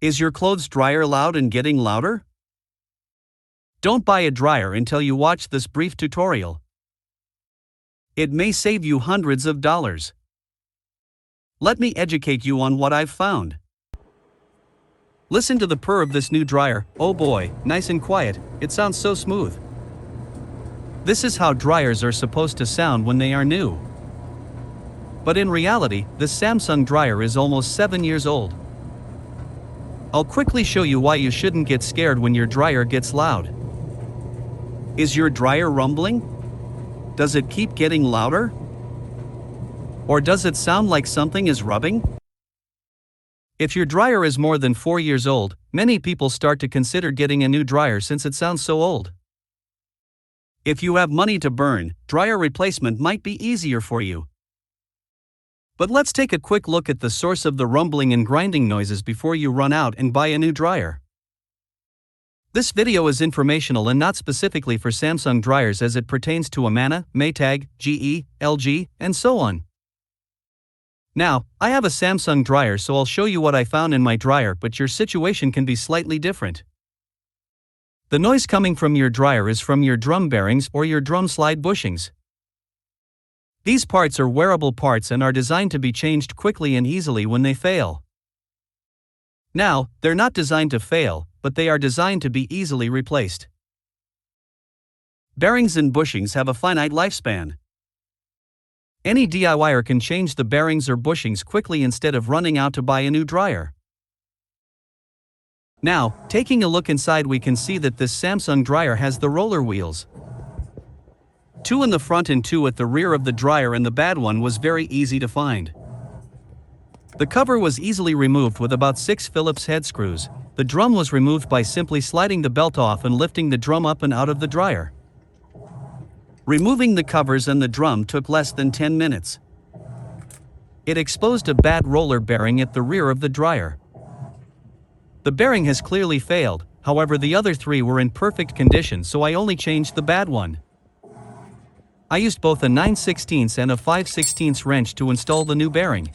Is your clothes dryer loud and getting louder? Don't buy a dryer until you watch this brief tutorial. It may save you hundreds of dollars. Let me educate you on what I've found. Listen to the purr of this new dryer. Oh boy, nice and quiet, it sounds so smooth. This is how dryers are supposed to sound when they are new. But in reality, this Samsung dryer is almost 7 years old. I'll quickly show you why you shouldn't get scared when your dryer gets loud. Is your dryer rumbling? Does it keep getting louder? Or does it sound like something is rubbing? If your dryer is more than 4 years old, many people start to consider getting a new dryer since it sounds so old. If you have money to burn, dryer replacement might be easier for you. But let's take a quick look at the source of the rumbling and grinding noises before you run out and buy a new dryer. This video is informational and not specifically for Samsung dryers as it pertains to Amana, Maytag, GE, LG, and so on. Now, I have a Samsung dryer, so I'll show you what I found in my dryer, but your situation can be slightly different. The noise coming from your dryer is from your drum bearings or your drum slide bushings. These parts are wearable parts and are designed to be changed quickly and easily when they fail. Now, they're not designed to fail, but they are designed to be easily replaced. Bearings and bushings have a finite lifespan. Any DIYer can change the bearings or bushings quickly instead of running out to buy a new dryer. Now, taking a look inside, we can see that this Samsung dryer has the roller wheels. 2 in the front and 2 at the rear of the dryer, and the bad one was very easy to find. The cover was easily removed with about 6 Phillips head screws. The drum was removed by simply sliding the belt off and lifting the drum up and out of the dryer. Removing the covers and the drum took less than 10 minutes. It exposed a bad roller bearing at the rear of the dryer. The bearing has clearly failed, however the other 3 were in perfect condition, so I only changed the bad one. I used both a 9/16 and a 5/16 wrench to install the new bearing.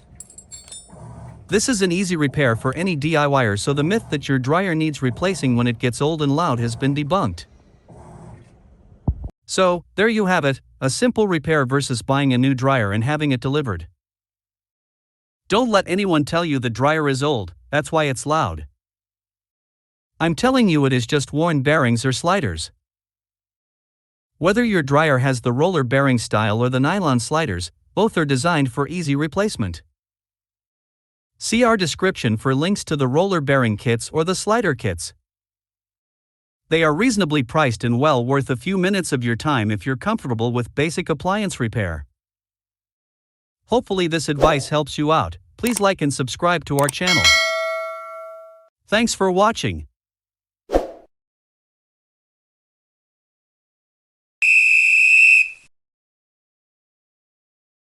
This is an easy repair for any DIYer, so the myth that your dryer needs replacing when it gets old and loud has been debunked. So, there you have it, a simple repair versus buying a new dryer and having it delivered. Don't let anyone tell you the dryer is old, that's why it's loud. I'm telling you it is just worn bearings or sliders. Whether your dryer has the roller bearing style or the nylon sliders, both are designed for easy replacement. See our description for links to the roller bearing kits or the slider kits. They are reasonably priced and well worth a few minutes of your time if you're comfortable with basic appliance repair. Hopefully this advice helps you out. Please like and subscribe to our channel. Thanks for watching.